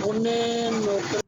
उन्हें नौकरी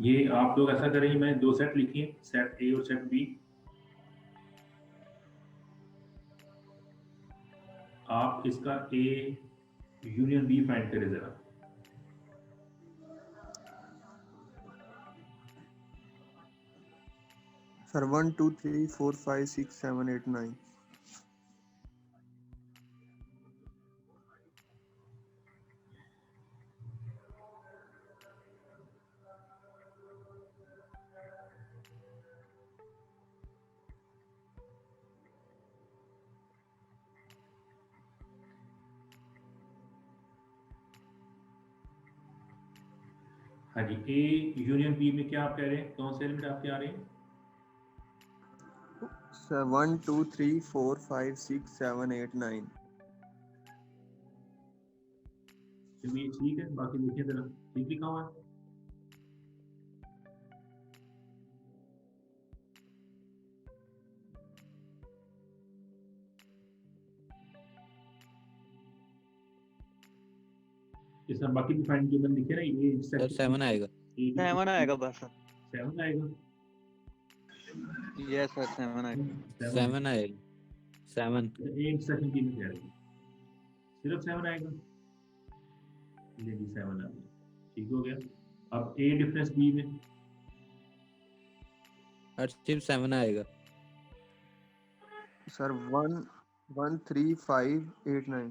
ये आप लोग ऐसा करेंगे, मैंने दो सेट लिखे, सेट ए और सेट बी। आप इसका ए यूनियन बी फाइंड करें जरा। सर 1 2 3 4 5 6 7 8 9। हाँ जी, ए यूनियन बी में क्या आप कह रहे हैं, कौन से एलिमेंट आपके आ रहे हैं? सर 1 2 3 4 5 6 7 8 9। चलिए ठीक है, बाकी देखिए जरा, ठीक लिखा हुआ है? इसमें बाकी भी फाइंड किए मैंने लिखे ना, ये सर 7 आएगा। 7 आएगा बस सर। 7 आएगा। यस सर 7 आएगा। 7 आएगा 7। ए इंटरसेक्शन की में कह रही है, सिर्फ 7 आएगा। ले जी 7 आ गया, ठीक हो गया। अब ए डिफरेंस बी में और सिर्फ 7 आएगा। सर 1 1 3 5 8 9।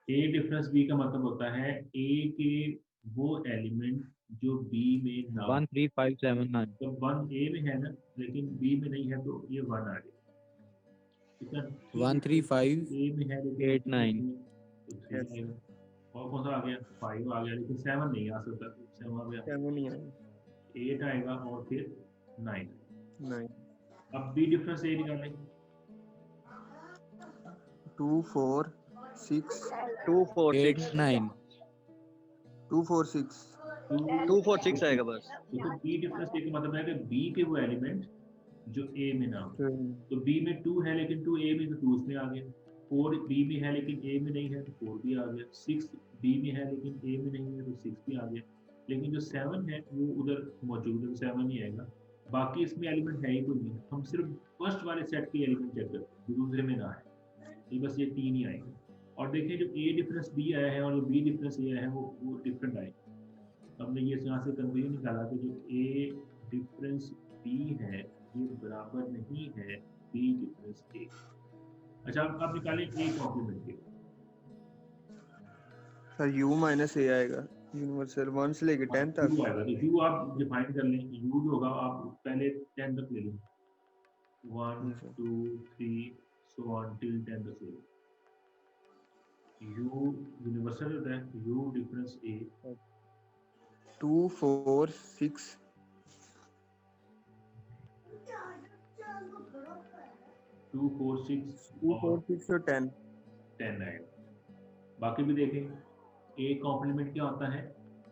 ए डिफरेंस बी का मतलब होता है ए के वो एलिमेंट जो बी में ना 1 3 5 7 9। तो 1 ए में है ना, लेकिन बी में नहीं है, तो ये 1 आ गया, ठीक है। 1 3 5 ए में है लेकिन 8 9। तो 3 आएगा। और कौन सा आ गया, 5 आ गया, लेकिन 7 नहीं आ सकता, 7 आ गया, 7 नहीं आएगा, 8 आएगा और फिर 9। 9 अब बी डिफरेंस ए निकालें। 2 4 6 2 4 8 6 9। 2 4 6। 2 4 6 आएगा बस। देखो बी डिफरेंस ए का मतलब है कि बी के वो एलिमेंट जो ए में ना हो, तो बी में 2 है लेकिन 2 ए में, तो 2 उसमें आ गया। 4 बी में है लेकिन ए में नहीं है, तो 4 भी आ गया। 6 बी में है लेकिन ए में नहीं है, तो 6 भी आ गया। लेकिन जो 7 है वो उधर मौजूद है, 7 ही आएगा। बाकी इसमें एलिमेंट है ही कोई नहीं, हम सिर्फ फर्स्ट वाले सेट के एलिमेंट चेक करते हैं, जो दूसरे में ना है, ये बस ये 3 ही आएंगे। और देखिए जो ए डिफरेंस बी आया है और जो बी डिफरेंस ए आया है वो डिफरेंट आए। हमने ये यहाँ से कंक्लूजन निकाला कि जो ए डिफरेंस बी है ये बराबर नहीं है बी डिफरेंस ए। अच्छा अब निकालें ए कॉम्प्लीमेंट के। सर u माइनस ए आएगा, यूनिवर्सल 1 से लेके 10 तक। यू आएगा, तो यू आप डिफाइन कर लें, यू जो होगा आप पहले 10 तक ले लें, 1 2 3 सो ऑन टिल 10 तक ले लें। यू यूनिवर्सल होता है, यू डिफरेंस ए 2 4 6 2 4 6 2 4 6 और 10 आएगा। बाकी भी देखें ए कॉम्प्लीमेंट क्या होता है,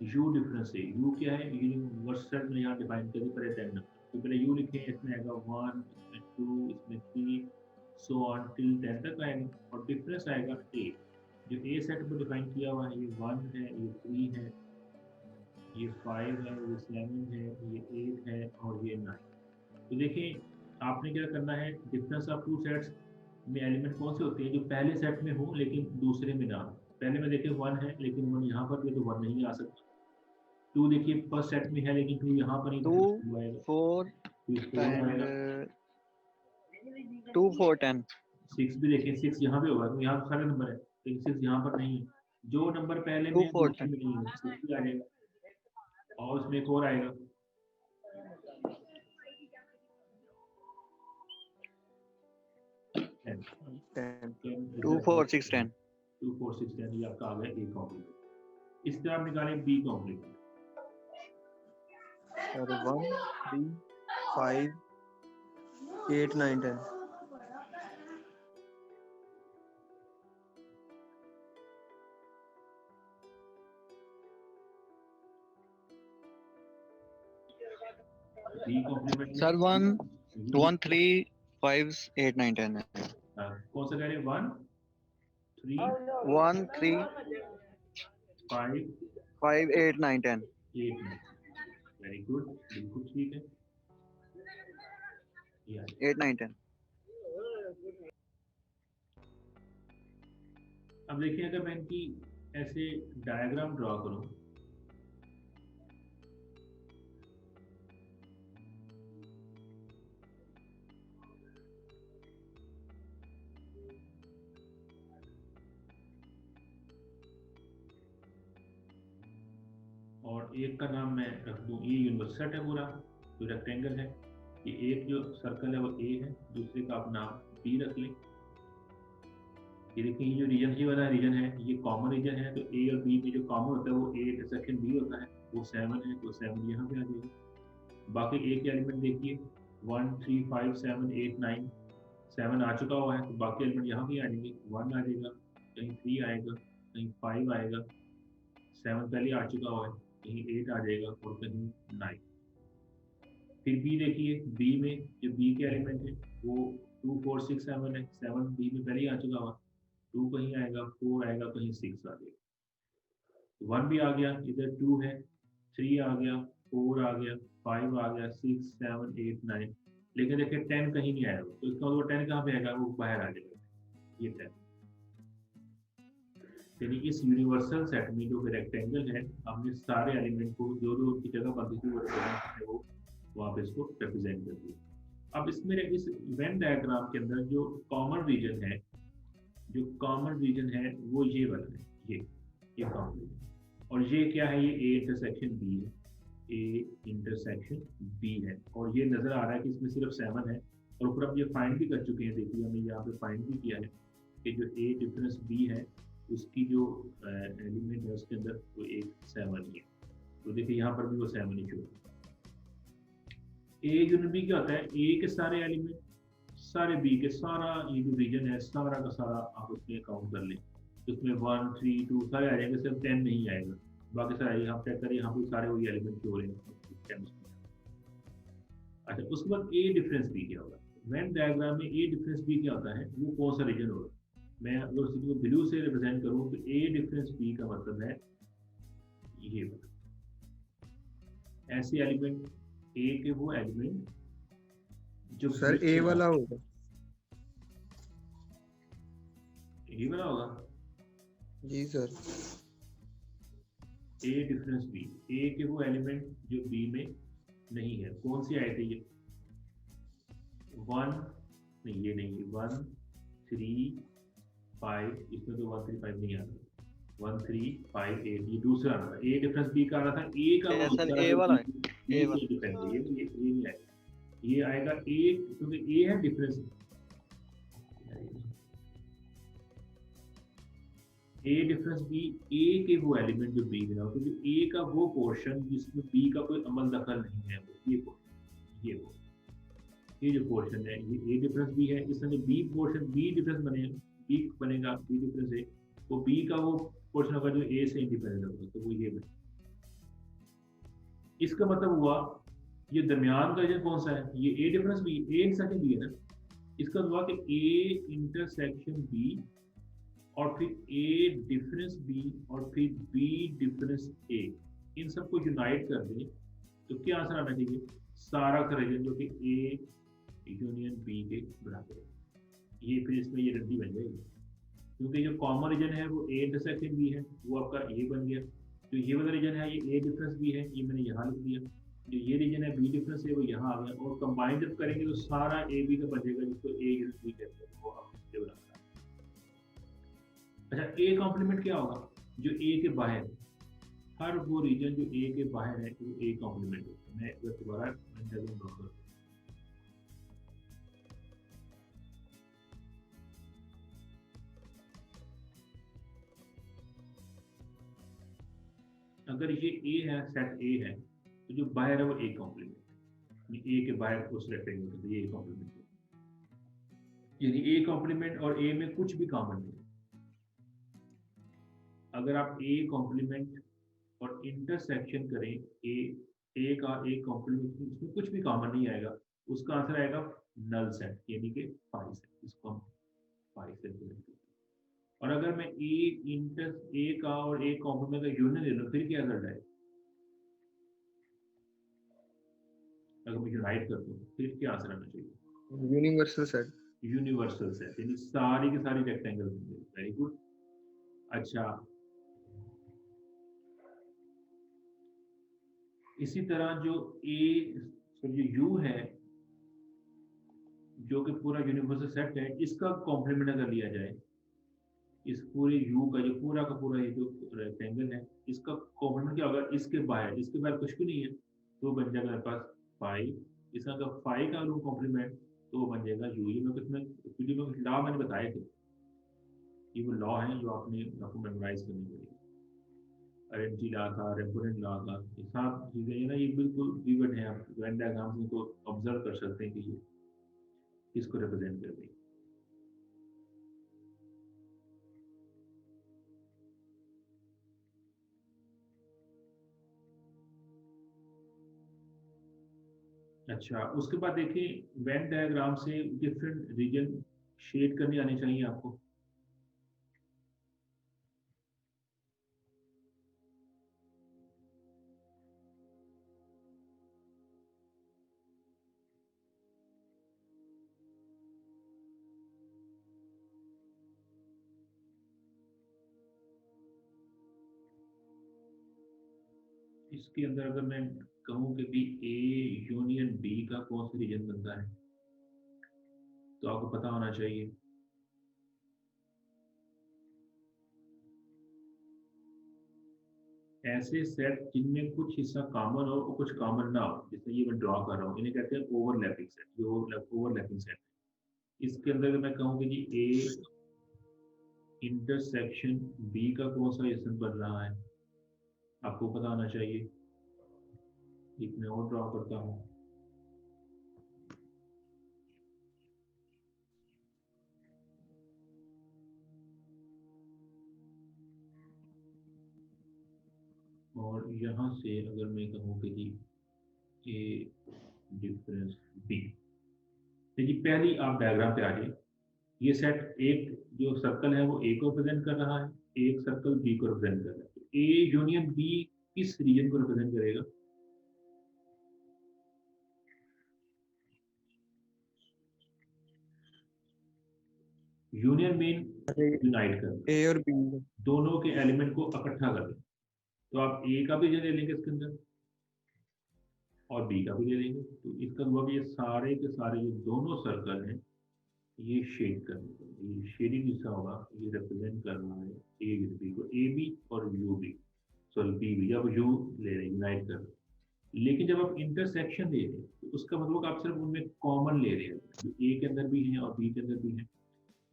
यू डिफरेंस ए। यू क्या है, यूनिवर्सल में यहाँ डिफाइन करें पहले 10 तो पहले यू लिखें, इसमें आएगा 1, इसमें 2, इसमें 3 सो ऑन टिल 10 तक आएगा। और डिफरेंस आएगा ए, जो ए सेट पर डिफाइन किया हुआ है, ये 1 है, ये 3 है, ये 5 है, ये 7 है, ये 8 है और ये 9। तो देखिए आपने क्या करना है, डिफरेंस ऑफ टू सेट्स में एलिमेंट कौन से होते हैं जो पहले सेट में हो लेकिन दूसरे में ना हो। पहले में देखिए 1 है लेकिन 1 यहाँ पर भी तो 1 नहीं आ सकता। 2 देखिए फर्स्ट सेट में है लेकिन 2 यहाँ पर नहीं, 2 2 आएगा, 4 फिर 4 and आएगा। 2 4 10 6 भी देखिए 6 यहाँ पे होगा, तो यहाँ तो सारे नंबर है लेकिन 6 यहाँ पर नहीं है। जो नंबर पहले 2 में 4 दूसरे में नहीं है 6 भी आ जाएगा और उसमें एक और आएगा। टेन 2 4 6 10 2 4 6 10 ये आपका आ गया ए कॉम्प्लीमेंट। इस तरह आप निकालें B complement. Sir 1 3 5 8 9 10 B complement sir 1 1 3 5 8 9 10 है। कौन सा कह रहे हैं 1 3 1 3 5 5 8 9 10 8 9। वेरी गुड, बिल्कुल ठीक है। ये आ गया। 8 9 10 अब देखिए अगर मैं इनकी ऐसे डायग्राम ड्रॉ करूं, और एक का नाम मैं रख दूं, ये यूनिवर्सल सेट है पूरा, जो रेक्टेंगल है। ये एक जो सर्कल है वो ए है, दूसरे का आप नाम बी रख लें। ये देखिए ये जो रीजन ये वाला रीजन है ये कॉमन रीजन है, तो ए और बी में जो कॉमन होता है वो ए इंटरसेक्शन बी होता है, वो 7 है, तो 7 यहाँ पे आ जाएगा। बाकी ए के एलिमेंट देखिए 1 3 5 7 8 9, 7 आ चुका हुआ है, तो बाकी एलिमेंट यहाँ पे आ जाएंगे। 1 आ जाएगा, कहीं 3 आएगा, कहीं 5 आएगा, 7 पहले आ चुका हुआ है, कहीं 8 आ जाएगा और कहीं 9। फिर बी देखिए, बी में जो बी के एलिमेंट है वो 2 4 6 7 है, 7 बी में पहले ही आ चुका हुआ, 2 कहीं आएगा, 4 आएगा, कहीं 6 आ जाएगा। 1 भी आ गया, इधर 2 है, 3 आ गया, 4 आ गया, 5 आ गया, 6 7 8 9, लेकिन देखिए 10 कहीं नहीं आया, तो इसका मतलब 10 कहाँ पे आएगा, वो बाहर आ जाएगा, ये 10। यानी इस यूनिवर्सल सेट में जो रेक्टेंगल है, हमने सारे एलिमेंट को जो जो उनकी जगह बनती थी वो रिप्रेजेंट है, वो वहाँ पे इसको रिप्रेजेंट कर दिया। अब इसमें इस वेन डायग्राम के अंदर जो कॉमन रीजन है, वो ये वाला है, ये कॉमन रीजन। और ये क्या है, ये ए इंटरसेक्शन बी है, ए इंटरसेक्शन बी है। और ये नजर आ रहा है कि इसमें सिर्फ 7 है, और ऊपर हम ये फाइंड भी कर चुके हैं। देखिए हमने यहाँ पे फाइंड भी किया है कि जो ए डिफरेंस बी है उसकी जो एलिमेंट है उसके अंदर वो एक 7 ही है। तो देखिए यहाँ पर भी वो 7 ही शो है। ए यूनिट बी क्या होता है, ए के सारे एलिमेंट सारे बी के सारा ये जो रीजन है सारा का सारा आप उसमें काउंट कर लें, उसमें 1 3 2 सारे आ जाएंगे, सिर्फ 10 नहीं आएगा, बाकी सारे यहाँ चेक करिए, यहाँ पे सारे वही एलिमेंट शो हो रहे हैं। अच्छा, उसके बाद ए डिफरेंस बी क्या होगा, वेन डायग्राम में ए डिफरेंस बी क्या होता है, वो कौन सा रीजन होगा। मैं अगर उसी को ब्लू से रिप्रेजेंट करूँ तो ए डिफरेंस बी का मतलब है ये वाला, ऐसे एलिमेंट ए के वो एलिमेंट जो सर ए वाला होगा, ए वाला होगा जी सर। ए डिफरेंस बी, ए के वो एलिमेंट जो बी में नहीं है, कौन से आए थे ये 1 नहीं, ये नहीं, 1 3 5, इसमें तो 1 3 5 नहीं आ रहा, 1 3 5 8 ये दूसरा आ रहा था, ए डिफरेंस बी का आ रहा था, ए का वो सर ए वाला है, ए वाला डिफरेंस है, ये नहीं आएगा, ये आएगा ए, क्योंकि ए है डिफरेंस, ए डिफरेंस बी, ए के वो एलिमेंट जो बी में हो, क्योंकि ए का वो पोर्शन जिसमें बी का कोई अमल दखल नहीं है, ये जो पोर्शन है ये ए डिफरेंस बी है, इसमें बी पोर्शन बी डिफरेंस बनेगा, बी डिफरेंस है, वो बी का वो पोर्शन होगा जो ए से इंडिपेंडेंट होगा, तो वो ये बनेगा। इसका मतलब हुआ ये दरमियान का रीजन कौन सा है, ये A difference B, A intersection B है ना, इसका हुआ कि ए इंटरसेक्शन बी और फिर ए डिफरेंस बी और फिर बी डिफरेंस ए, इन सबको यूनाइट कर दें तो क्या आंसर आना चाहिए? सारा का रीजन जो कि ए यूनियन बी के बराबर है। ये फिर इसमें ये रद्दी बन जाएगी, क्योंकि जो कॉमन रीजन है वो ए इंटरसेक्शन बी है, वो आपका ए बन गया। जो ये वाला रीजन है ये ए डिफरेंस बी है, ये मैंने यहाँ लिख दिया। जो ये रीजन है बी डिफरेंस है वो यहाँ आ गया, और कंबाइन जब करेंगे तो सारा ए बी का बचेगा, जिसको ए यूनियन बी कहते हैं, वो आप इससे बना। अच्छा, ए कॉम्प्लीमेंट क्या होगा? जो ए के बाहर है, हर वो रीजन जो ए के बाहर है वो ए कॉम्प्लीमेंट होता है। मैं दोबारा अगर ये ए है, सेट ए है, तो जो बाहर है वो ए कॉम्प्लीमेंट, ए के बाहर उस रेक्टेंगल के, तो ये ए कॉम्प्लीमेंट है। यानी ए कॉम्प्लीमेंट और ए में कुछ भी कॉमन नहीं है। अगर आप ए कॉम्प्लीमेंट और इंटरसेक्शन करें ए का ए कॉम्प्लीमेंट, उसमें कुछ भी कॉमन नहीं आएगा, उसका आंसर आएगा नल सेट, यानी कि पाई सेट। इसको हम पाई सेट करेंगे। और अगर मैं ए का और ए कॉम्प्लीमेंट का यूनियन ले लूं, फिर क्या रिजल्ट आएगा? अगर मैं यूनाइट कर दूं, फिर क्या आंसर आना चाहिए? Universal set. यूनिवर्सल सेट, यानी सारी की सारी रेक्टेंगल। Very good. अच्छा, इसी तरह जो यू है, जो कि पूरा यूनिवर्सल सेट है, इसका कॉम्प्लीमेंट अगर लिया जाए, इस पूरे यू का जो पूरा का पूरा ये जो रेक्टेंगल है, इसका कॉम्प्लीमेंट क्या होगा? इसके बाहर कुछ भी नहीं है, तो बन जाएगा मेरे पास फाई। इसका अगर फाई का लूँ कॉम्प्लीमेंट, तो वो बन जाएगा यू। ये मैं वीडियो में लॉ मैंने बताए थे, ये वो लॉ है जो आपको मेमोराइज करनी पड़ेगी। आरएनटी लॉ था, रेफरेंट लॉ था, ये सब चीजें ना, ये बिल्कुल विविड है। आप वेन डायग्राम में को ऑब्जर्व कर सकते हैं कि ये किसको रिप्रेजेंट कर रही है। अच्छा, उसके बाद देखिए वेन डायग्राम से डिफरेंट रीजन शेड करने आने चाहिए आपको। इसके अंदर अगर मैं कहूँ कि भी ए यूनियन बी का कौन सा रीजन बनता है, तो आपको पता होना चाहिए। ऐसे सेट जिनमें कुछ हिस्सा कॉमन हो और कुछ कॉमन ना हो, जैसे ये मैं ड्रॉ कर रहा हूँ, इन्हें कहते हैं ओवरलैपिंग सेट। जो ओवरलैपिंग सेट है, इसके अंदर मैं कहूँ कि जी ए इंटरसेक्शन बी का कौन सा हिस्सा बन रहा है, आपको पता होना चाहिए। एक मैं और ड्रॉ करता हूँ। और यहाँ से अगर मैं कहूँ कि जी ए डिफरेंस बी, देखिए पहली आप डायग्राम पे आ जाइए। ये सेट, एक जो सर्कल है वो ए को रिप्रेजेंट कर रहा है, एक सर्कल बी को रिप्रेजेंट कर रहा है। तो ए यूनियन बी किस रीजन को रिप्रेजेंट करेगा? यूनियन मीन यूनाइट कर, ए और बी दोनों के एलिमेंट को इकट्ठा कर दें। तो आप ए का भी ले लेंगे इसके अंदर और बी का भी ले लेंगे, तो इसका मतलब ये सारे के सारे जो दोनों सर्कल हैं ये शेड करने, ये शेडिंग हिस्सा होगा, ये रिप्रेजेंट कर रहा है ए विद बी को, ए बी और U B, sorry B B, जब यू ले रहे हैं यूनाइट कर रहे हैं। लेकिन जब आप इंटरसेक्शन ले रहे हैं, तो उसका मतलब आप सिर्फ उनमें कॉमन ले रहे हैं, जो ए के अंदर भी है और बी के अंदर भी है।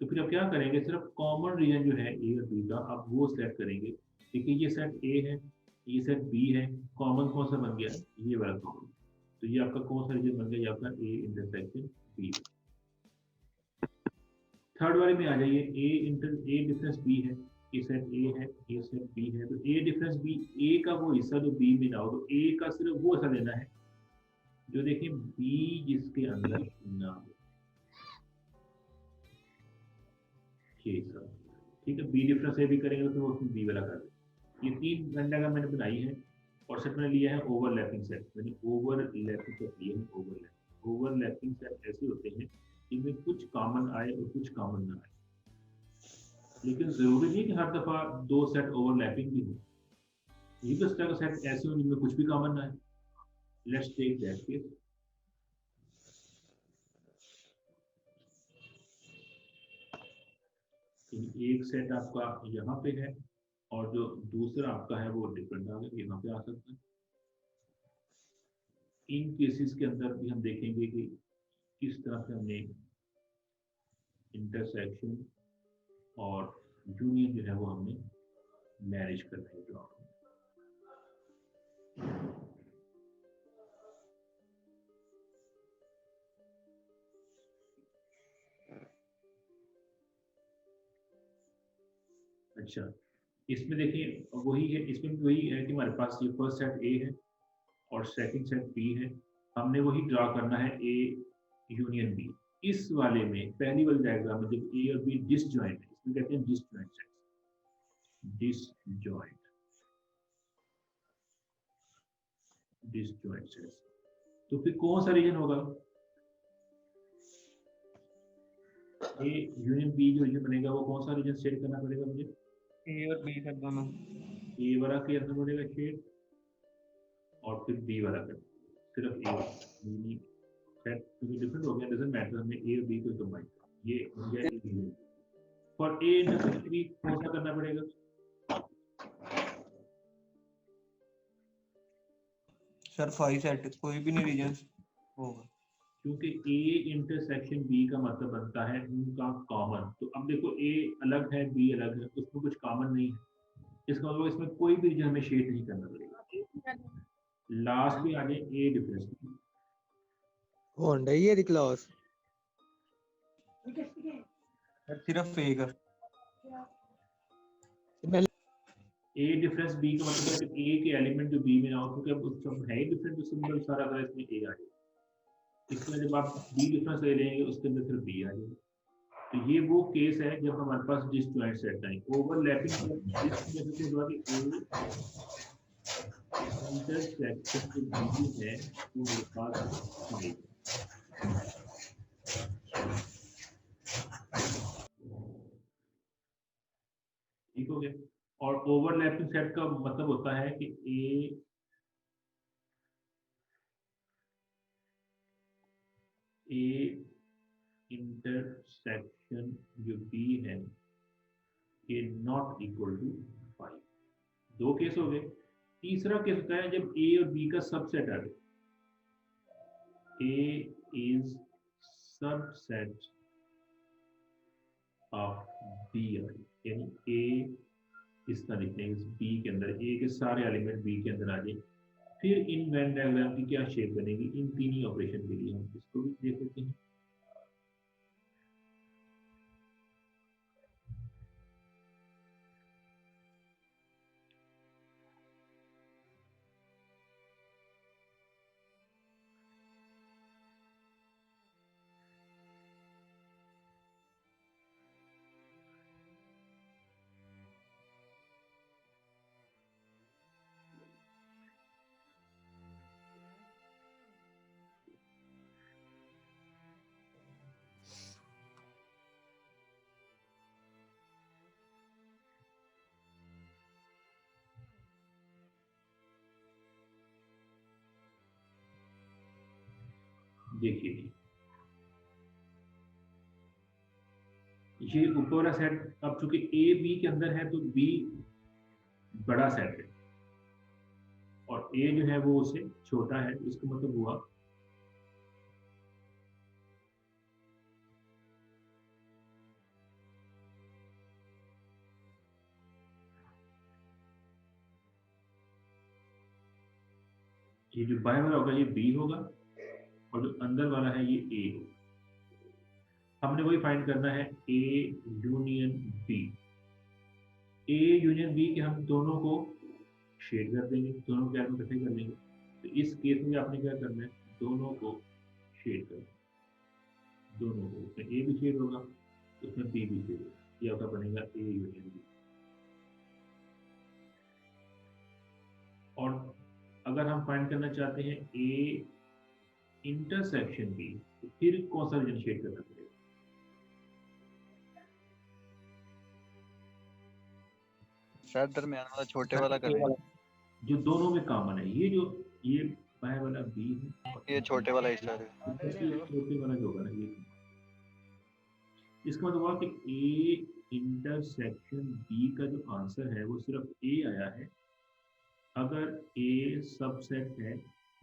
तो फिर आप क्या करेंगे? सिर्फ कॉमन रीजन जो है ए और बी का, आप वो सेट करेंगे। देखिए ये सेट ए है, ये सेट बी है, कॉमन कौन सा बन गया? ये वाला कॉमन। तो ये आपका कौन सा रीजन बन गया? ये आपका ए इंटरसेक्शन बी। थर्ड वाले में आ जाइए, ए डिफरेंस बी है, ये सेट ए है, ये सेट बी है। तो ए डिफरेंस बी, ए का वो हिस्सा जो बी में ना हो, तो ए का सिर्फ वो हिस्सा लेना है जो देखिए बी जिसके अंदर ना हो, ये हिस्सा। ठीक है, बी डिफरेंस ए भी करेंगे तो उसमें बी वाला कर दें। ये तीन डायग्राम मैंने बनाई है, और सेट मैंने लिया है ओवरलैपिंग सेट, मैंने ओवरलैपिंग सेट लिया है। ओवरलैपिंग सेट ऐसे होते हैं इनमें कुछ कॉमन आए और कुछ कॉमन ना आए, लेकिन जरूरी नहीं कि हर दफा दो सेट ओवरलैपिंग भी हो। ये तो इस तरह का सेट ऐसे हो जिनमें कुछ भी कॉमन ना है। Let's take that case. एक सेट आपका यहाँ पे है और जो दूसरा आपका है वो डिफरेंट आ गया, यहाँ पे आ सकता है। इन केसेस के अंदर भी हम देखेंगे कि किस तरह से हमने इंटरसेक्शन और यूनियन जो है वो हमने मैनेज करना है जॉब में। अच्छा, इसमें देखिए वही है, इसमें भी वही है कि हमारे पास ये फर्स्ट सेट ए है और सेकंड सेट बी है। हमने वही ड्रा करना है ए यूनियन बी। इस वाले में पहली वाली डायग्राम में जब ए और बी डिसजॉइंट है, इसमें कहते हैं डिसजॉइंट सेट्स, डिसजॉइंट सेट्स। तो फिर कौन सा रीजन होगा? ए यूनियन बी जो रीजन बनेगा वो कौन सा रीजन सेट करना पड़ेगा मुझे? ए और बी का दोनों। ए वाला करना पड़ेगा शेड और फिर बी वाला कर, सिर्फ ए मीनिंग सेट क्योंकि डिफरेंट हो गया, डजंट मैटर, हमने ए और बी को कंबाइन किया, ये हो गया region. For A intersection B कौन सा करना पड़ेगा? सर 5 सेट कोई भी नहीं रीजन होगा, क्योंकि ए इंटरसेक्शन बी का मतलब बनता है उनका कॉमन। तो अब देखो ए अलग है बी अलग है, उसमें कुछ कॉमन नहीं है, इसका मतलब इसमें कोई भी रीजन हमें शेड नहीं करना पड़ेगा। लास्ट में आ जाए ए डिफरेंस, होंडा ही है क्लास सिर्फ ए का। ए डिफरेंस बी का मतलब है कि ए के एलिमेंट जो बी में ना हो, क्योंकि अब उस सब है ही डिफरेंट, तो सिंबल सारा का इसमें ए आ जाए। इसमें जब आप बी डिफरेंस ले लेंगे उसके अंदर फिर बी आ जाएगा। तो ये वो केस है जब हमारे पास डिसजॉइंट सेट है। ओवरलैपिंग इंटरसेक्शन जो बी है वो मेरे पास नहीं है। ठीक हो गया। और ओवरलैपिंग सेट का मतलब होता है कि ए इंटरसेक्शन जो बी है ये नॉट इक्वल टू 5। दो केस हो गए। तीसरा केस होता है जब ए और बी का सबसेट आ जाए, ए इज सबसेट ऑफ बी, यानी ए इस तरह लिखते हैं बी के अंदर ए के सारे एलिमेंट बी के अंदर आ जाए, फिर इन वेन डायग्राम की क्या शेप बनेगी? इन तीन ही ऑपरेशन के लिए हम इसको भी देख लेते हैं। देखिए ये ऊपर वाला सेट अब चूंकि ए बी के अंदर है तो बी बड़ा सेट है और ए जो है वो उससे छोटा है, इसका मतलब हुआ ये जो बाएं वाला होगा ये बी होगा और जो अंदर वाला है ये ए होगा। हमने वही फाइंड करना है A union B. A union B के हम दोनों को शेड कर देंगे, दोनों को इकट्ठे कर लेंगे। तो इस केस में आपने क्या करना है? दोनों को शेड कर, दोनों को, उसमें ए भी शेड होगा उसमें बी भी शेड होगा, ये आपका बनेगा ए यूनियन बी। और अगर हम फाइंड करना चाहते हैं ए इंटरसेक्शन बी, तो फिर कौन सा रीजन शेड करना पड़ेगा? सर दरमियान वाला छोटे वाला करें। जो दोनों में कॉमन है, ये बाहर वाला बी है, ये छोटे वाला हिस्सा है। ये छोटे वाला जो होगा ना, ये इसका मतलब हुआ कि ए इंटरसेक्शन बी का जो आंसर है वो सिर्फ ए आया है अगर ए सबसेट है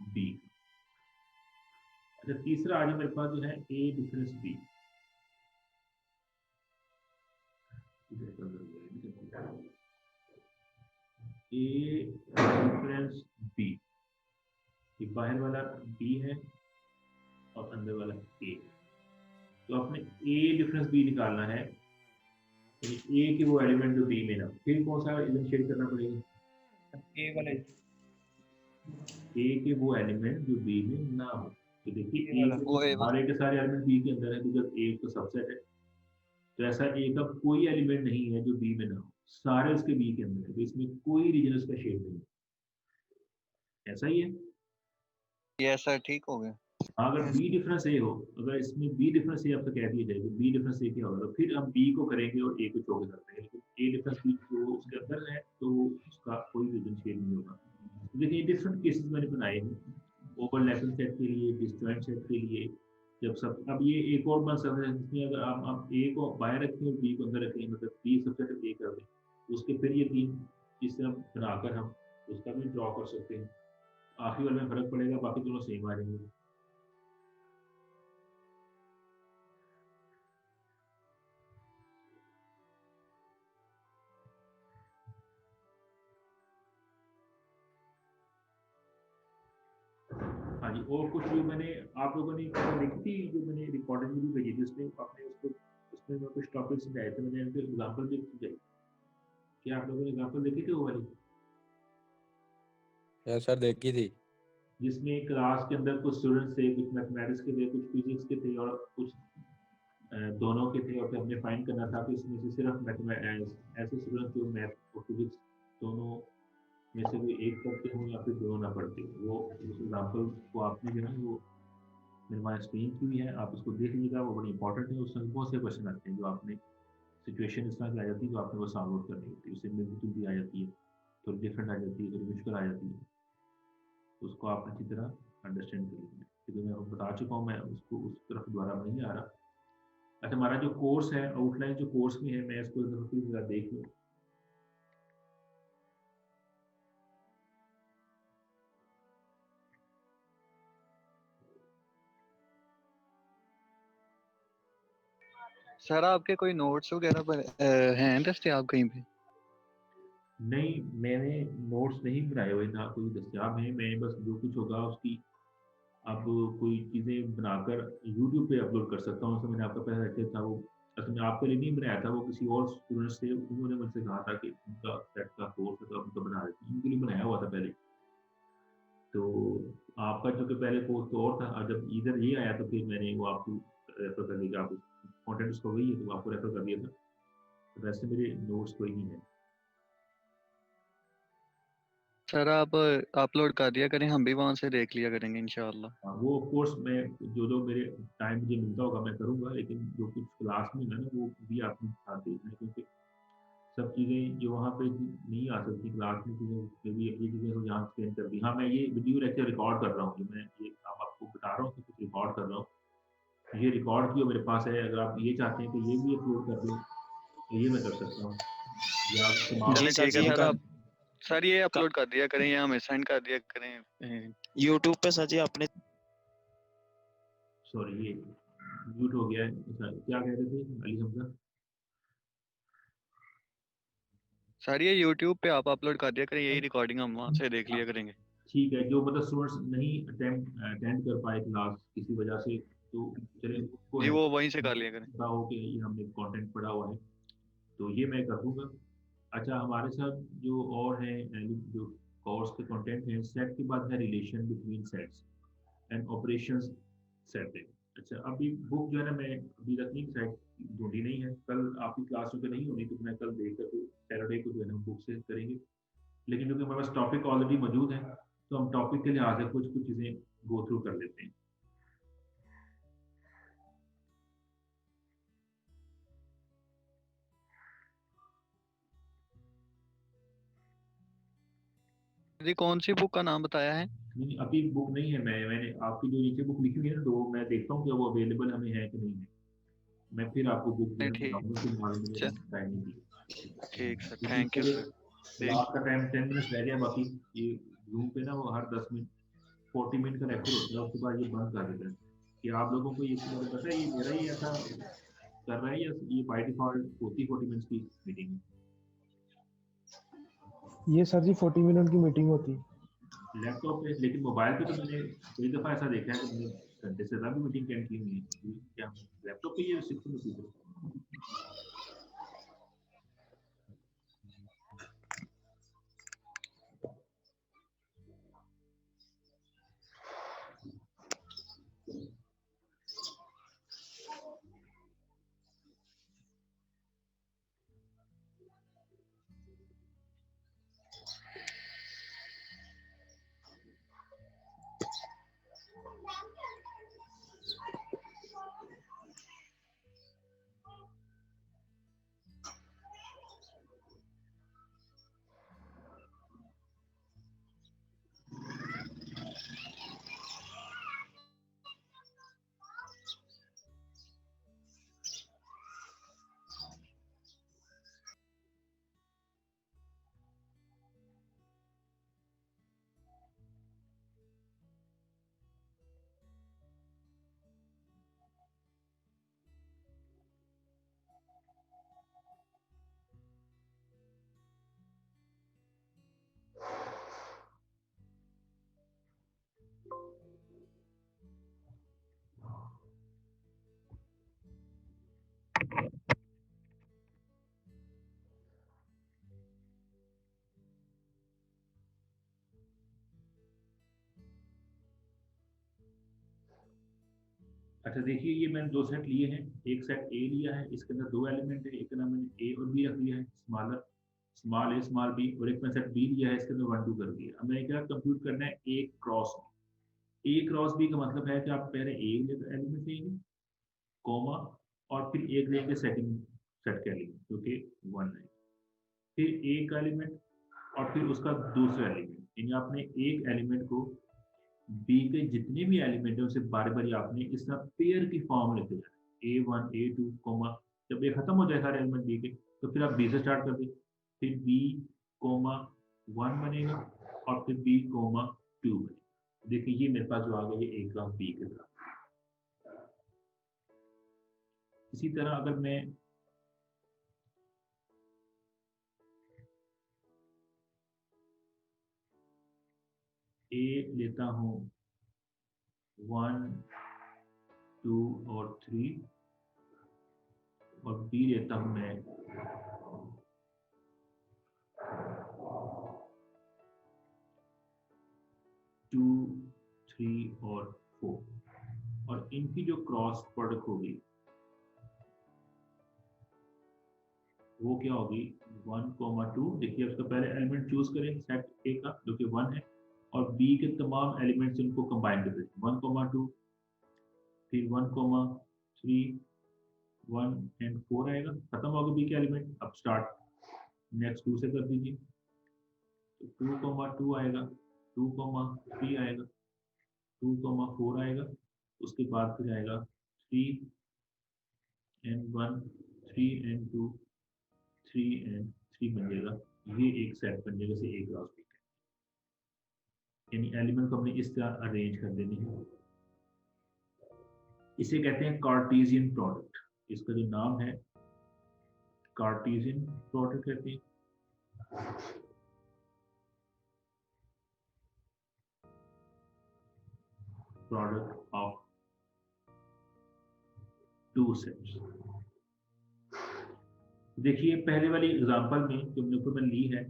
बी। अच्छा, तीसरा आज मेरे पास जो है ए डिफरेंस बी। ए डिफरेंस बी, ये बाहर वाला बी है और अंदर वाला ए। तो आपने ए डिफरेंस बी निकालना है, ए की वो एलिमेंट जो बी में ना, फिर कौन सा एलिमेंट शेड करना पड़ेगा? ए वाले ए के वो एलिमेंट जो बी में ना हो। तो देखिए ये वाला, सारे के सारे एलिमेंट बी के अंदर है, तो जब ए का सबसेट है तो ऐसा ए का कोई एलिमेंट नहीं है जो बी में ना हो, सारे उसके बी के अंदर है, तो इसमें कोई रीजन उसका शेड नहीं है। ऐसा ही है, ये ऐसा ठीक हो गया। अगर बी डिफरेंस ए हो, अगर इसमें बी डिफरेंस ए आपको कह दिया जाए कि बी डिफरेंस ए क्या होगा, तो फिर हम बी को करेंगे और ए को छोड़ सकते हैं, लेकिन ए डिफरेंस बी जो उसके अंदर है तो उसका कोई रीजन शेड नहीं होगा। देखिए डिफरेंट केसेस मैंने बनाए हैं, ओवरलैपिंग सेट के लिए, डिस्जॉइंट सेट के लिए। जब सब, अब ये एक और बन सकता है जिसमें अगर आप ए को बाहर रखें और बी को अंदर रखें, मतलब बी सबसेट ए कर दें, उसके फिर ये तीन इस तरह बनाकर हम उसका भी ड्रॉ कर सकते हैं। आखिरी वाले में फर्क पड़ेगा, बाकी दोनों सेम आ जाएंगे। हाँ जी, और कुछ जो मैंने आप लोगों ने लिखी थी, जो मैंने रिकॉर्डिंग भी भेजी थी, उसमें आपने उसको, उसमें मैं कुछ टॉपिक्स समझाए थे, मैंने उनके एग्जांपल भी समझाए। क्या आप लोगों ने एग्जांपल देखी थी वो वाली, यस सर देखी थी। जिसमें क्लास के अंदर कुछ स्टूडेंट्स थे, कुछ मैथमेटिक्स के थे, कुछ फिजिक्स के थे और कुछ दोनों के थे, और फिर हमने फाइंड करना था कि इसमें से सिर्फ ऐसे स्टूडेंट्स जो मैथ और फिजिक्स दोनों में से कोई एक पढ़ते हों या फिर दोनों ना पढ़ते हों। वो उस एग्जाम्पल को आपने जो है वो मेरे पास स्क्रीन की हुई है, आप उसको देख लीजिएगा, वो बड़ी इंपॉर्टेंट है। उसमें बहुत से क्वेश्चन आते हैं जो आपने सिचुएशन इस तरह की आ जाती है, जो आपने वो सॉल्व आउट करनी होती है, उससे मिलती जुलती आ जाती है, थोड़ी डिफरेंट आ जाती है, थोड़ी मुश्किल आ जाती है, उसको आप अच्छी तरह अंडरस्टैंड कर लीजिए। क्योंकि मैं बता चुका हूँ, मैं उसको उस तरफ दोबारा नहीं आ रहा। अच्छा, हमारा जो कोर्स है, आउटलाइन जो कोर्स में है, मैं इसको फिर देख लूँ। सर आपके कोई नोट्स वगैरह पर हैं दस्तियाब कहीं पे? नहीं, मैंने नोट्स नहीं बनाए हुए, ना कोई दस्तियाब है। मैं बस जो कुछ होगा उसकी अब कोई चीज़ें बनाकर यूट्यूब पे अपलोड कर सकता हूँ। तो मैंने आपका पहले रखा था, वो असल में आपके लिए नहीं बनाया था, वो किसी और स्टूडेंट्स थे, उन्होंने मुझसे कहा था कि उनका सेट का कोर्स है तो उनको बना देते हैं, उनके लिए बनाया हुआ था पहले। तो आपका जो कि पहले कोर्स तो और था, और जब इधर ये आया तो फिर मैंने वो आपको रेफर कर दिया, आप कॉन्टेंट उसको वही है तो आपको रेफर कर दिया था। तो वैसे मेरे नोट्स कोई नहीं है। सर आप अपलोड कर दिया करें, हम भी वहां से देख लिया करेंगे इंशाल्लाह। हाँ, वो कोर्स मैं जो मेरे टाइम मुझे मिलता होगा मैं करूँगा, लेकिन जो कुछ क्लास में है ना वो भी आपने साथ देखना है, क्योंकि सब चीज़ें जो वहाँ पे नहीं आ सकती क्लास में, चीज़ें फिर भी ये चीज़ें हो जहाँ एक्सप्लेन कर दी। हाँ, मैं ये वीडियो लेक्चर रिकॉर्ड कर रहा हूँ, जो मैं ये अब आपको बता रहा हूँ कि कुछ रिकॉर्ड कर रहा हूँ, ये रिकॉर्ड की मेरे पास है। अगर आप ये चाहते हैं कि ये भी अपलोड कर दूँ तो ये मैं कर सकता हूँ, या चलिए ठीक है सर, आप सर ये का- अपलोड कर दिया करें या हमें सेंड कर दिया करें। यूट्यूब पे सर जी आपने सॉरी ये म्यूट हो गया है। क्या कह रहे थे अली हमजा? सर ये यूट्यूब पे आप अपलोड कर दिया करें, यही रिकॉर्डिंग हम वहां से देख लिया करेंगे। ठीक है, जो मतलब स्टूडेंट्स नहीं अटेंड कर पाए क्लास किसी वजह से, तो चलिए उसको जी है वो वहीं से कर लिया करें। पता हो कि ये हमने कंटेंट पढ़ा हुआ है, तो ये मैं कर दूंगा। अच्छा, हमारे साथ जो और हैं जो कोर्स के कंटेंट हैं, सेट के बाद है relation between sets and operations set है। अच्छा, अभी बुक जो है ना, मैं अभी तक नहीं साइड ढूंढी नहीं है, कल आपकी क्लास में नहीं होनी, तो मैं कल देख कर सैटरडे को जो है ना बुक से करेंगे। लेकिन क्योंकि हमारे पास टॉपिक ऑलरेडी मौजूद है, तो हम टॉपिक के लिहाज से कुछ कुछ चीजें गो थ्रू कर लेते हैं। जी कौन सी बुक का नाम बताया है? नहीं अभी बुक नहीं है, मैंने आपकी जो नीचे बुक लिखी हुई है ना, तो मैं देखता हूँ कि वो अवेलेबल हमें है कि नहीं है, मैं फिर आपको बुक नहीं देना ठीक। बताऊंगा, फिलहाल मुझे चल टाइम नहीं दिया। ठीक सर, क्योंकि थैंक यू मेरे सर। देख क्लास का टाइम 10 मिनट्स रह गया, बाकी ये जूम पे ना वो हर 10 मिनट 40 मिनट का लेक्चर होता है, उसके बाद ये बंद कर देता है। कि आप लोगों को ये इसके बारे में पता है, ये मेरा ही ऐसा कर रहा है या ये बाय डिफॉल्ट होती 40 मिनट्स की मीटिंग है? ये सर जी 40 मिनट की मीटिंग होती है। लैपटॉप पे, लेकिन मोबाइल पे तो मैंने कई दफा ऐसा देखा है कि मैंने घंटे से ज्यादा भी मीटिंग अटेंड की हुई है। क्या लैपटॉप पे ये रिस्ट्रिक्शन होती है? अच्छा देखिए, ये मैंने दो सेट लिए हैं, एक सेट ए लिया है, इसके अंदर दो एलिमेंट है, एक ना मैंने ए और बी रख दिया है, स्मॉलर स्मॉल ए स्मॉल बी, और एक मैंने सेट बी लिया है, इसके अंदर 1 2 कर दिया। अब मैंने क्या कंप्यूट करना है ए क्रॉस बी। ए क्रॉस बी का मतलब है कि आप पहले ए एलिमेंट लेंगे, कॉमा, और फिर एक लेंगे सेटिंग सेट के एलिमेंट जो कि 1 है, फिर ए का एलिमेंट और फिर उसका दूसरा एलिमेंट, यानी आपने एक एलिमेंट को बी के जितने भी एलिमेंट है उसे बार बार आपने इस तरह पेयर की फॉर्म लेते जाना, A1 A2 कोमा, जब ये खत्म हो जाए सारे एलिमेंट बी के, तो फिर आप बी से स्टार्ट कर दे, फिर बी कोमा 1 बनेगा और फिर बी कोमा 2 बनेगा। देखिए ये मेरे पास जो आ गया ये ए क्रॉस बी के साथ। इसी तरह अगर मैं ए लेता हूँ 1 2 और 3 और बी लेता हूँ मैं 2 3 और 4, और इनकी जो क्रॉस प्रोडक्ट होगी वो क्या होगी 1,2। देखिए उसका पहले एलिमेंट चूज करें सेट ए का जो कि 1 है, और बी के तमाम एलिमेंट्स इनको कंबाइन कर दें 1,2, फिर 1,3 1 एंड 4 आएगा, खत्म हो गया बी के एलिमेंट। अब स्टार्ट नेक्स्ट 2 से कर दीजिए, तो 2,2 आएगा, 2,3 आएगा, 2,4 आएगा, उसके बाद फिर आएगा 3 एंड 1 3 एंड 2 3 एंड 3 बन जाएगा। ये एक सेट बन जाएगा से एक क्रॉस बी, यानी एलिमेंट को हमने इस तरह अरेंज कर देने हैं। इसे कहते हैं कार्टेशियन प्रोडक्ट, इसका जो नाम है कार्टेशियन प्रोडक्ट कहते हैं। Product of two sets. देखिए पहले वाली एग्जांपल में जो मैंने ली है,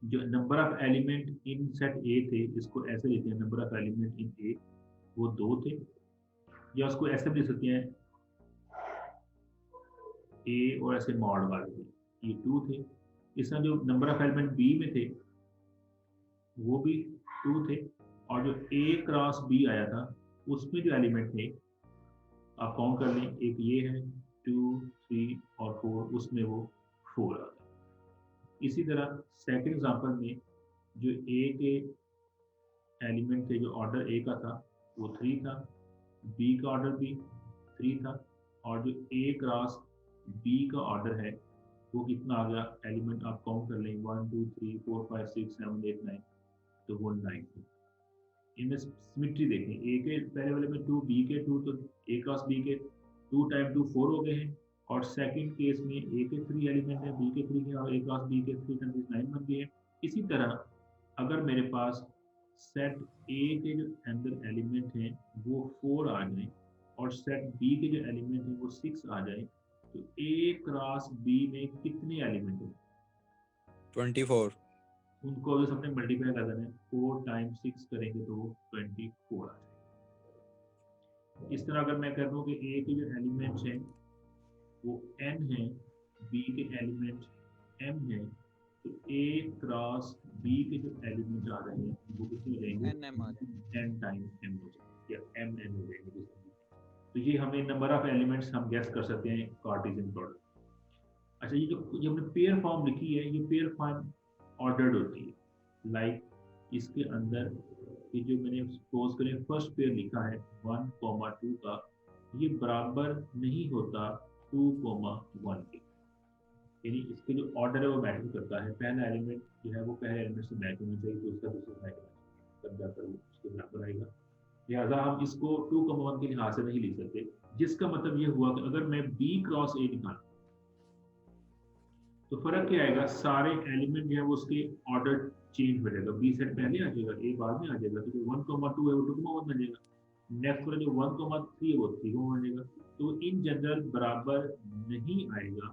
जो number of element in set ए थे, इसको ऐसे लेते हैं नंबर ऑफ एलिमेंट इन ए, वो 2 थे, या उसको ऐसे भी लिख सकते हैं ए और ऐसे मॉड वाले थे, ये 2 थे। इस तरह जो नंबर ऑफ एलिमेंट बी में थे वो भी 2 थे, और जो A क्रॉस B आया था उसमें जो एलिमेंट थे आप काउंट कर लें, एक ये है 2, 3 और 4, उसमें वो 4 आ गया। इसी तरह सेकंड एग्जांपल में जो A के एलिमेंट थे, जो ऑर्डर A का था वो 3 था, B का ऑर्डर भी 3 था, और जो A क्रॉस B का ऑर्डर है वो कितना आ गया, एलिमेंट आप काउंट कर लें 1 2 3 4 5 6 7 8 9, तो वो 9 है। इनमें सिमिट्री देखें, A के पहले वाले में 2, B के 2, तो A क्रॉस B के 2 टाइम 2 4 हो गए हैं, और सेकंड केस में A के 3 एलिमेंट है, B के 3 है, और A क्रॉस B के 3 टाइम्स 9 बन गए हैं। इसी तरह अगर मेरे पास सेट A के जो अंदर एलिमेंट हैं वो 4 आ जाए और सेट B के जो एलिमेंट हैं वो 6 आ जाए, तो A क्रॉस B में कितने एलिमेंट हैं? 24। उनको अगर सबने मल्टीप्लाई कर देना है, 4 टाइम्स 6 करेंगे तो वो 24 आ जाएगा। इस तरह अगर मैं कह दूं कि A के जो एलिमेंट्स हैं वो n है, B के एलिमेंट m है, तो A क्रॉस B के जो एलिमेंट आ रहे हैं वो कितने हो जाएंगे? NM आ जाएंगे। n टाइम्स m हो जाएंगे, या mn हो जाएंगे। तो ये हमें नंबर ऑफ एलिमेंट्स हम गेस कर सकते हैं कार्टेशियन प्रोडक्ट। अच्छा, ये हमने पेयर फॉर्म लिखी है, ये पेयर फॉर्म ऑर्डर्ड होती है। लाइक इसके अंदर ये जो मैंने सपोज करें फर्स्ट पेयर लिखा है 1, 2 का, ये बराबर नहीं होता 2, 1 के, यानी इसके जो ऑर्डर है वो मैच करता है। पहला एलिमेंट जो है वो पहले एलिमेंट से मैच होना चाहिए, तो उसका दूसरा मैच तब जाकर वो उसके बराबर आएगा। लिहाजा हम इसको 2, 1 के लिहाज से नहीं लिख सकते, जिसका मतलब ये हुआ कि अगर मैं B क्रॉस A निकालूं तो फर्क क्या आएगा, सारे एलिमेंट जो है वो उसके ऑर्डर चेंज हो जाएगा, B सेट पहले आ जाएगा, A बाद में आ जाएगा, तो जो 1, 2 है वो 2, 1 बन जाएगा, नेक्स्ट वाला जो 1, 3 है वो 3, बन जाएगा। तो इन जनरल बराबर नहीं आएगा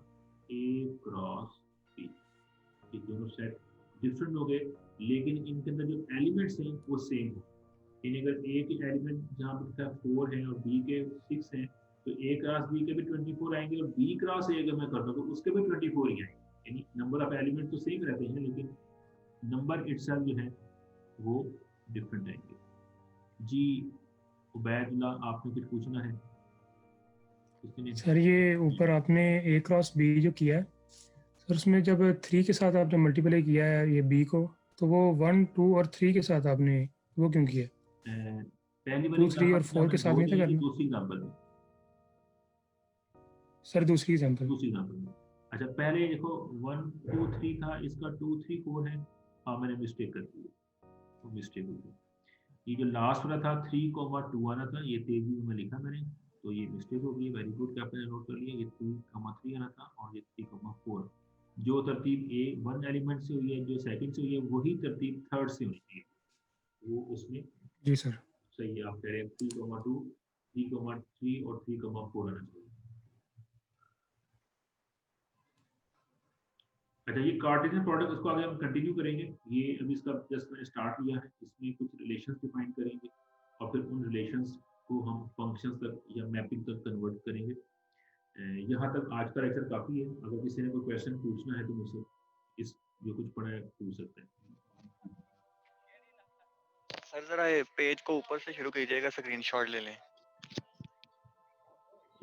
A क्रॉस B, ये दोनों सेट डिफरेंट हो गए, लेकिन इनके अंदर जो एलिमेंट्स हैं वो सेम हो। यानी अगर A के एलिमेंट जहाँ पर लिखा है 4 है और B के 6 हैं, तो A क्रॉस B के भी 24 आएंगे, और B क्रॉस A अगर मैं करता हूँ तो उसके भी 24 ही आएंगे। यानी नंबर ऑफ एलिमेंट तो सेम रहते हैं, लेकिन नंबर इटसेल्फ जो है वो डिफरेंट आएंगे। जी उबैदुल्ला, आपने कुछ पूछना है? सर ये ऊपर आपने A क्रॉस B जो किया है सर, उसमें जब 3 के साथ आपने मल्टीप्लाई किया है ये B को, तो वो 1, 2 और 3 के साथ आपने वो क्यों किया? पहली वाली 2, 3 और 4 के साथ नहीं था करना? दूसरी एग्जांपल में सर दूसरी एग्जांपल में अच्छा, पहले देखो 1, 2, 3 था, इसका 2, 3, 4 है। हाँ, मैंने मिस्टेक कर दी, तो मिस्टेक हो गई। ये जो लास्ट वाला था 3, 2 आना था, ये तेजी में लिखा मैंने, तो ये मिस्टेक हो गई। वेरी गुड कि आपने नोट कर लिया। ये 3, 3 आना था, और ये 3, 4। जो तरतीब A 1 एलिमेंट से हुई है, जो सेकंड से हुई है, वही तरतीब थर्ड से होनी चाहिए, वो उसमें जी सर सही है। आप कह रहे हैं 3, 2, 3, 3 और 3, 4 आना चाहिए। अच्छा, ये कार्टेशियन प्रोडक्ट, इसको आगे हम कंटिन्यू करेंगे। ये अभी इसका जस्ट मैंने स्टार्ट लिया है, इसमें कुछ रिलेशंस डिफाइन करेंगे, और फिर उन रिलेशंस को हम फंक्शंस तक या मैपिंग तक कन्वर्ट करेंगे। यहाँ तक आज का लेक्चर काफ़ी है। अगर किसी ने कोई क्वेश्चन पूछना है तो मुझसे इस जो कुछ पढ़ा है पूछ सकते हैं। सर जरा ये पेज को ऊपर से शुरू कीजिएगा, स्क्रीनशॉट ले लें।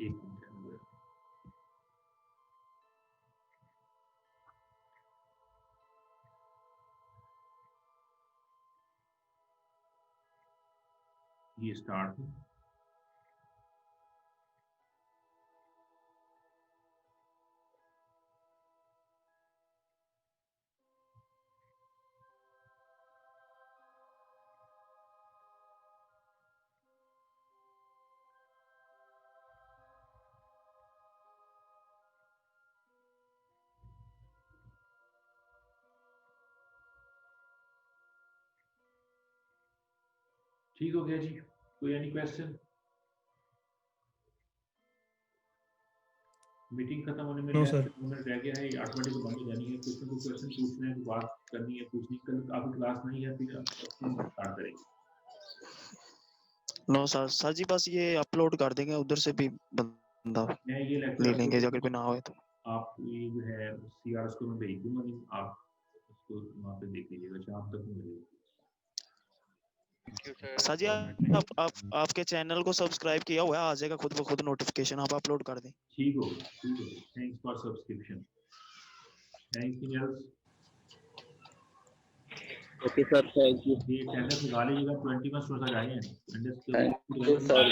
एक मिनट है। ये स्टार्ट है। ठीक हो गया जी? कोई एनी क्वेश्चन? मीटिंग खत्म होने में नो लेस सर। मिनट रह गया है, 8 बजे बंद हो जानी है। कुछ ना कुछ क्वेश्चन पूछना है, बात करनी है, पूछनी। कल आपकी क्लास नहीं है, फिर स्टार्ट करेंगे। नो सर जी बस ये अपलोड कर देंगे, उधर से भी बंदा मैं ये ले लेंगे अगर कोई ना हो तो। आप ये जो है CRS को मैं भेज दूंगा, आप उसको वहाँ पे देख लीजिएगा, शाम तक मिलेगा। सर जी आपके चैनल को सब्सक्राइब किया हुआ है, आ जाएगा खुद ब खुद नोटिफिकेशन, आप अपलोड कर दें। ठीक हो गया, thanks for subscription. Anything else? Okay sir, thank you. ये अटेंडेंस लगा लीजिएगा, 21 स्टूडेंट्स आ जाए हैं। Thank you sir.